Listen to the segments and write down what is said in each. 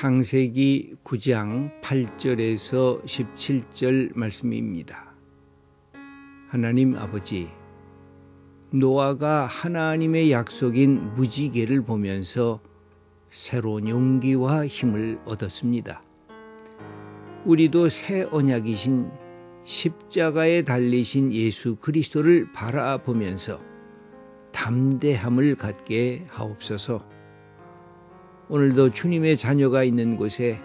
창세기 9장 8절에서 17절 말씀입니다. 하나님 아버지, 노아가 하나님의 약속인 무지개를 보면서 새로운 용기와 힘을 얻었습니다. 우리도 새 언약이신 십자가에 달리신 예수 그리스도를 바라보면서 담대함을 갖게 하옵소서. 오늘도 주님의 자녀가 있는 곳에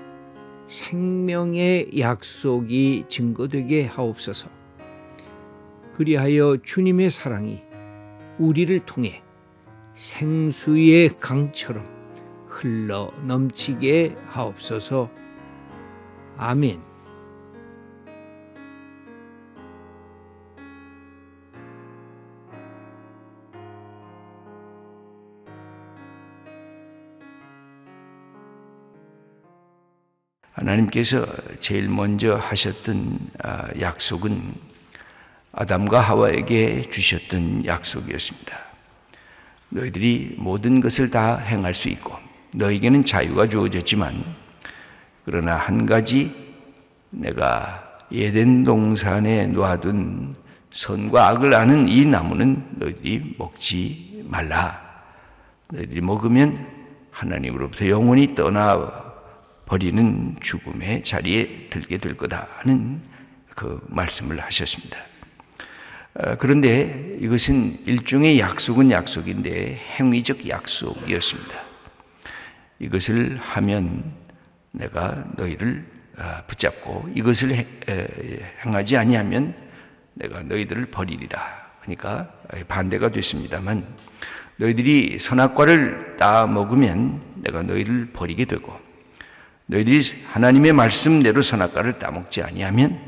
생명의 약속이 증거되게 하옵소서. 그리하여 주님의 사랑이 우리를 통해 생수의 강처럼 흘러 넘치게 하옵소서. 아멘. 하나님께서 제일 먼저 하셨던 약속은 아담과 하와에게 주셨던 약속이었습니다. 너희들이 모든 것을 다 행할 수 있고 너희에게는 자유가 주어졌지만, 그러나 한 가지, 내가 에덴 동산에 놓아둔 선과 악을 아는 이 나무는 너희들이 먹지 말라. 너희들이 먹으면 하나님으로부터 영원히 떠나 버리는 죽음의 자리에 들게 될 거다 하는 그 말씀을 하셨습니다. 그런데 이것은 일종의 약속은 약속인데 행위적 약속이었습니다. 이것을 하면 내가 너희를 붙잡고 이것을 행하지 아니하면 내가 너희들을 버리리라. 그러니까 반대가 됐습니다만, 너희들이 선악과를 따 먹으면 내가 너희를 버리게 되고, 너희들이 하나님의 말씀대로 선악과를 따먹지 아니하면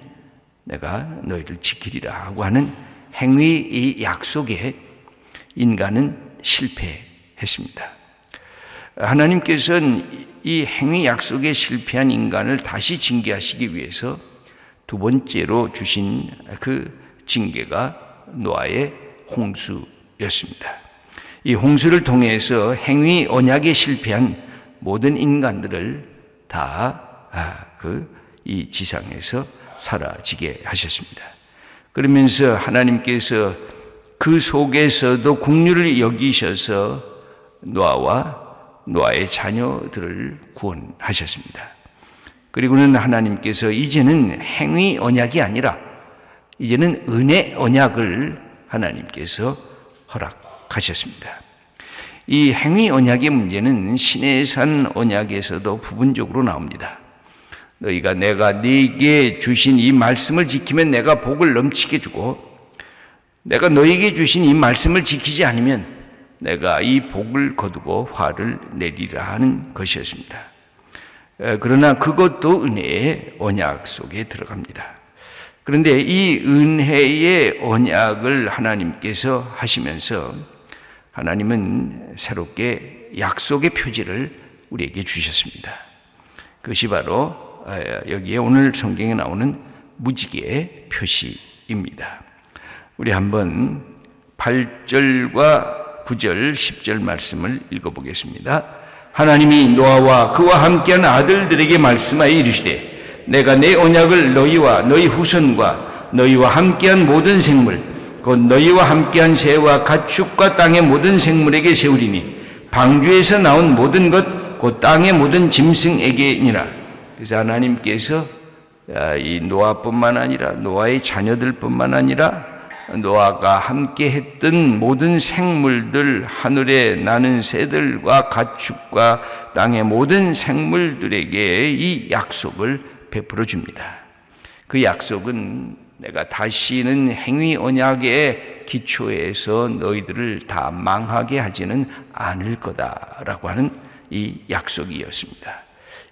내가 너희를 지키리라 하고 하는 행위 이 약속에 인간은 실패했습니다. 하나님께서는 이 행위 약속에 실패한 인간을 다시 징계하시기 위해서 두 번째로 주신 그 징계가 노아의 홍수였습니다. 이 홍수를 통해서 행위 언약에 실패한 모든 인간들을 다 이 지상에서 사라지게 하셨습니다. 그러면서 하나님께서 그 속에서도 긍휼을 여기셔서 노아와 노아의 자녀들을 구원하셨습니다. 그리고는 하나님께서 이제는 행위 언약이 아니라 이제는 은혜 언약을 하나님께서 허락하셨습니다. 이 행위 언약의 문제는 시내산 언약에서도 부분적으로 나옵니다. 너희가 내가 네게 주신 이 말씀을 지키면 내가 복을 넘치게 주고, 내가 너희에게 주신 이 말씀을 지키지 않으면 내가 이 복을 거두고 화를 내리라 하는 것이었습니다. 그러나 그것도 은혜의 언약 속에 들어갑니다. 그런데 이 은혜의 언약을 하나님께서 하시면서 하나님은 새롭게 약속의 표지를 우리에게 주셨습니다. 그것이 바로 여기에 오늘 성경에 나오는 무지개의 표시입니다. 우리 한번 8절과 9절, 10절 말씀을 읽어보겠습니다. 하나님이 노아와 그와 함께한 아들들에게 말씀하여 이르시되, 내가 내 언약을 너희와 너희 후손과 너희와 함께한 모든 생물, 곧 너희와 함께한 새와 가축과 땅의 모든 생물에게 세우리니 방주에서 나온 모든 것, 곧 땅의 모든 짐승에게니라. 그래서 하나님께서 이 노아뿐만 아니라 노아의 자녀들뿐만 아니라 노아가 함께 했던 모든 생물들, 하늘에 나는 새들과 가축과 땅의 모든 생물들에게 이 약속을 베풀어 줍니다. 그 약속은 내가 다시는 행위 언약의 기초에서 너희들을 다 망하게 하지는 않을 거다라고 하는 이 약속이었습니다.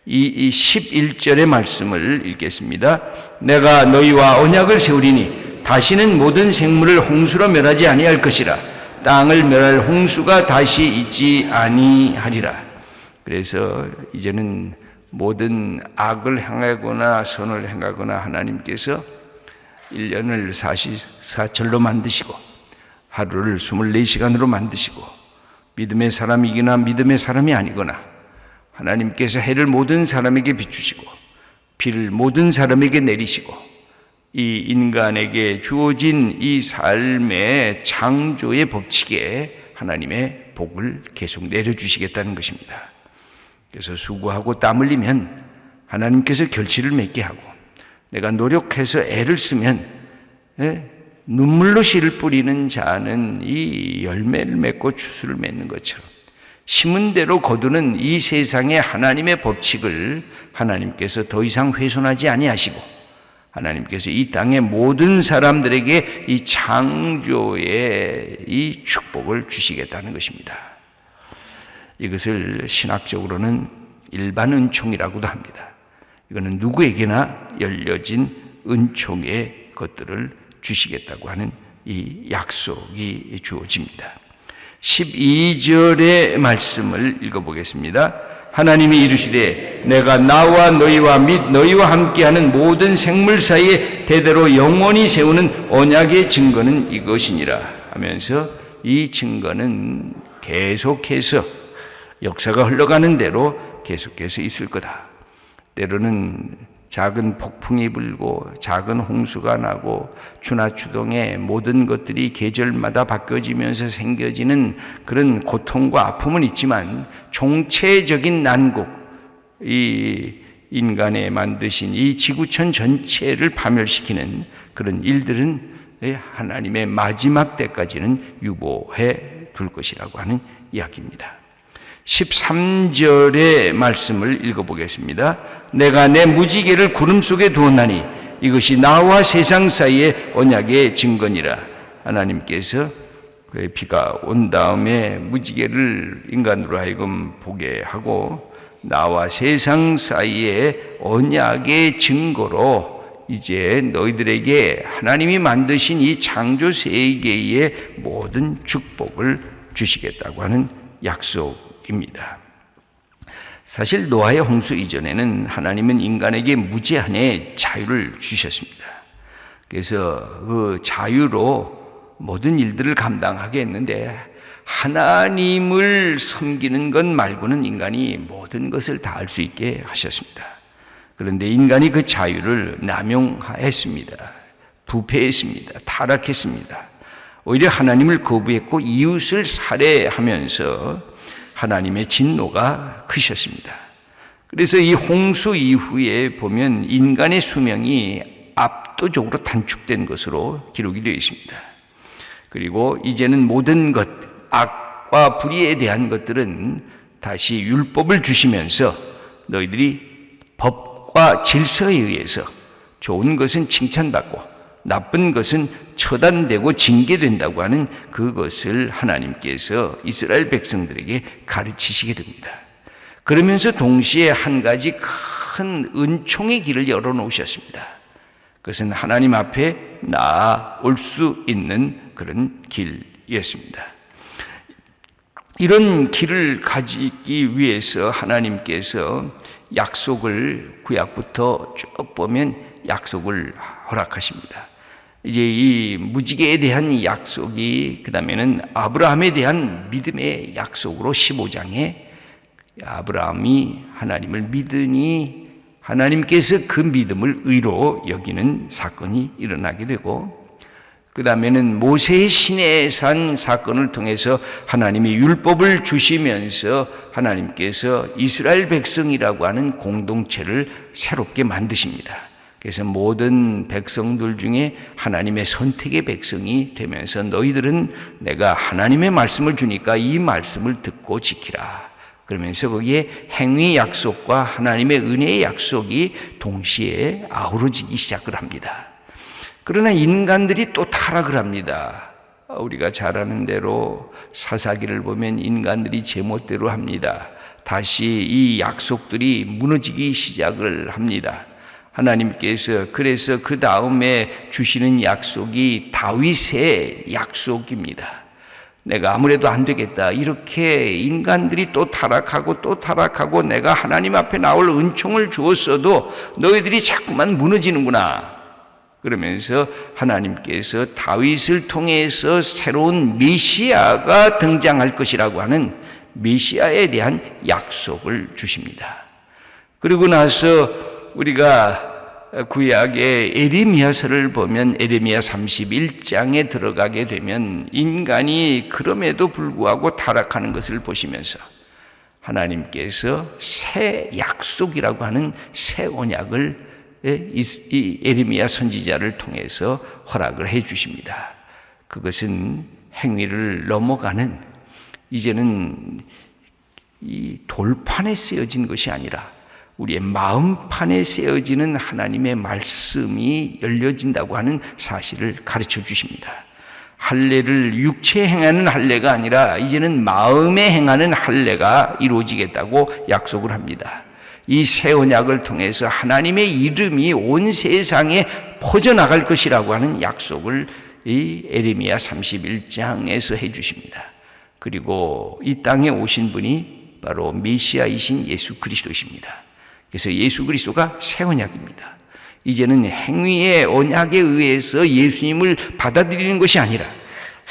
이 11절의 말씀을 읽겠습니다. 내가 너희와 언약을 세우리니 다시는 모든 생물을 홍수로 멸하지 아니할 것이라. 땅을 멸할 홍수가 다시 있지 아니하리라. 그래서 이제는 모든 악을 행하거나 선을 행하거나 하나님께서 1년을 44철로 만드시고 하루를 24시간으로 만드시고 믿음의 사람이거나 믿음의 사람이 아니거나 하나님께서 해를 모든 사람에게 비추시고 비를 모든 사람에게 내리시고 이 인간에게 주어진 이 삶의 창조의 법칙에 하나님의 복을 계속 내려주시겠다는 것입니다. 그래서 수고하고 땀 흘리면 하나님께서 결실을 맺게 하고, 내가 노력해서 애를 쓰면 눈물로 씨를 뿌리는 자는 이 열매를 맺고 추수를 맺는 것처럼 심은 대로 거두는 이 세상의 하나님의 법칙을 하나님께서 더 이상 훼손하지 아니하시고, 하나님께서 이 땅의 모든 사람들에게 이 창조의 이 축복을 주시겠다는 것입니다. 이것을 신학적으로는 일반 은총이라고도 합니다. 이거는 누구에게나 열려진 은총의 것들을 주시겠다고 하는 이 약속이 주어집니다. 12절의 말씀을 읽어보겠습니다. 하나님이 이르시되 내가 나와 너희와 및 너희와 함께하는 모든 생물 사이에 대대로 영원히 세우는 언약의 증거는 이것이니라 하면서, 이 증거는 계속해서 역사가 흘러가는 대로 계속해서 있을 거다. 때로는 작은 폭풍이 불고 작은 홍수가 나고 추나추동에 모든 것들이 계절마다 바뀌어지면서 생겨지는 그런 고통과 아픔은 있지만, 총체적인 난국, 이 인간의 만드신 이 지구촌 전체를 파멸시키는 그런 일들은 하나님의 마지막 때까지는 유보해 둘 것이라고 하는 이야기입니다. 13절의 말씀을 읽어보겠습니다. 내가 내 무지개를 구름 속에 두었나니 이것이 나와 세상 사이의 언약의 증거니라. 하나님께서 비가 온 다음에 무지개를 인간으로 하여금 보게 하고 나와 세상 사이의 언약의 증거로 이제 너희들에게 하나님이 만드신 이 창조 세계의 모든 축복을 주시겠다고 하는 약속입니다. 사실 노아의 홍수 이전에는 하나님은 인간에게 무제한의 자유를 주셨습니다. 그래서 그 자유로 모든 일들을 감당하게 했는데, 하나님을 섬기는 것 말고는 인간이 모든 것을 다 할 수 있게 하셨습니다. 그런데 인간이 그 자유를 남용했습니다. 부패했습니다. 타락했습니다. 오히려 하나님을 거부했고 이웃을 살해하면서 하나님의 진노가 크셨습니다. 그래서 이 홍수 이후에 보면 인간의 수명이 압도적으로 단축된 것으로 기록이 되어 있습니다. 그리고 이제는 모든 것, 악과 불의에 대한 것들은 다시 율법을 주시면서 너희들이 법과 질서에 의해서 좋은 것은 칭찬받고 나쁜 것은 처단되고 징계된다고 하는 그것을 하나님께서 이스라엘 백성들에게 가르치시게 됩니다. 그러면서 동시에 한 가지 큰 은총의 길을 열어놓으셨습니다. 그것은 하나님 앞에 나아올 수 있는 그런 길이었습니다. 이런 길을 가지기 위해서 하나님께서 약속을 구약부터 쭉 보면 약속을 허락하십니다. 이제 이 무지개에 대한 약속이 그 다음에는 아브라함에 대한 믿음의 약속으로 15장에 아브라함이 하나님을 믿으니 하나님께서 그 믿음을 의로 여기는 사건이 일어나게 되고, 그 다음에는 모세의 시내산 사건을 통해서 하나님이 율법을 주시면서 하나님께서 이스라엘 백성이라고 하는 공동체를 새롭게 만드십니다. 그래서 모든 백성들 중에 하나님의 선택의 백성이 되면서 너희들은 내가 하나님의 말씀을 주니까 이 말씀을 듣고 지키라. 그러면서 거기에 행위 약속과 하나님의 은혜의 약속이 동시에 아우러지기 시작을 합니다. 그러나 인간들이 또 타락을 합니다. 우리가 잘 아는 대로 사사기를 보면 인간들이 제멋대로 합니다. 다시 이 약속들이 무너지기 시작을 합니다. 하나님께서 그래서 그 다음에 주시는 약속이 다윗의 약속입니다. 내가 아무래도 안 되겠다, 이렇게 인간들이 또 타락하고 내가 하나님 앞에 나올 은총을 주었어도 너희들이 자꾸만 무너지는구나. 그러면서 하나님께서 다윗을 통해서 새로운 메시아가 등장할 것이라고 하는 메시아에 대한 약속을 주십니다. 그리고 나서 우리가 구약의 에레미야서를 보면 에레미야 31장에 들어가게 되면 인간이 그럼에도 불구하고 타락하는 것을 보시면서 하나님께서 새 약속이라고 하는 새 언약을 이 에레미야 선지자를 통해서 허락을 해 주십니다. 그것은 행위를 넘어가는, 이제는 이 돌판에 쓰여진 것이 아니라 우리의 마음판에 쓰여지는 하나님의 말씀이 열려진다고 하는 사실을 가르쳐 주십니다. 할례를 육체에 행하는 할례가 아니라 이제는 마음에 행하는 할례가 이루어지겠다고 약속을 합니다. 이 새 언약을 통해서 하나님의 이름이 온 세상에 퍼져나갈 것이라고 하는 약속을 이 에레미야 31장에서 해 주십니다. 그리고 이 땅에 오신 분이 바로 메시아이신 예수 그리스도이십니다. 그래서 예수 그리스도가 새 언약입니다. 이제는 행위의 언약에 의해서 예수님을 받아들이는 것이 아니라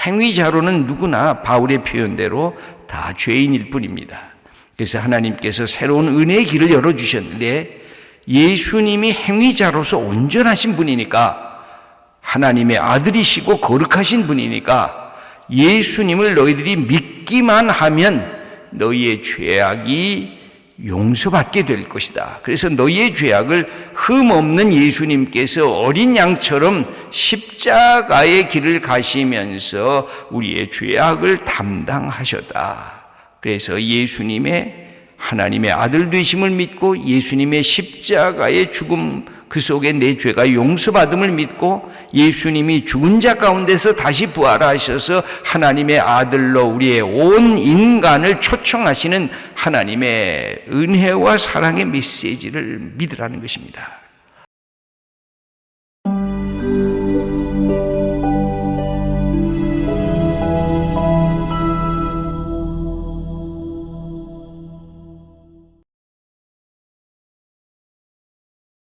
행위자로는 누구나 바울의 표현대로 다 죄인일 뿐입니다. 그래서 하나님께서 새로운 은혜의 길을 열어주셨는데 예수님이 행위자로서 온전하신 분이니까, 하나님의 아들이시고 거룩하신 분이니까 예수님을 너희들이 믿기만 하면 너희의 죄악이 용서받게 될 것이다. 그래서 너희의 죄악을 흠없는 예수님께서 어린 양처럼 십자가의 길을 가시면서 우리의 죄악을 담당하셨다. 그래서 예수님의 하나님의 아들 되심을 믿고 예수님의 십자가의 죽음, 그 속에 내 죄가 용서받음을 믿고 예수님이 죽은 자 가운데서 다시 부활하셔서 하나님의 아들로 우리의 온 인간을 초청하시는 하나님의 은혜와 사랑의 메시지를 믿으라는 것입니다.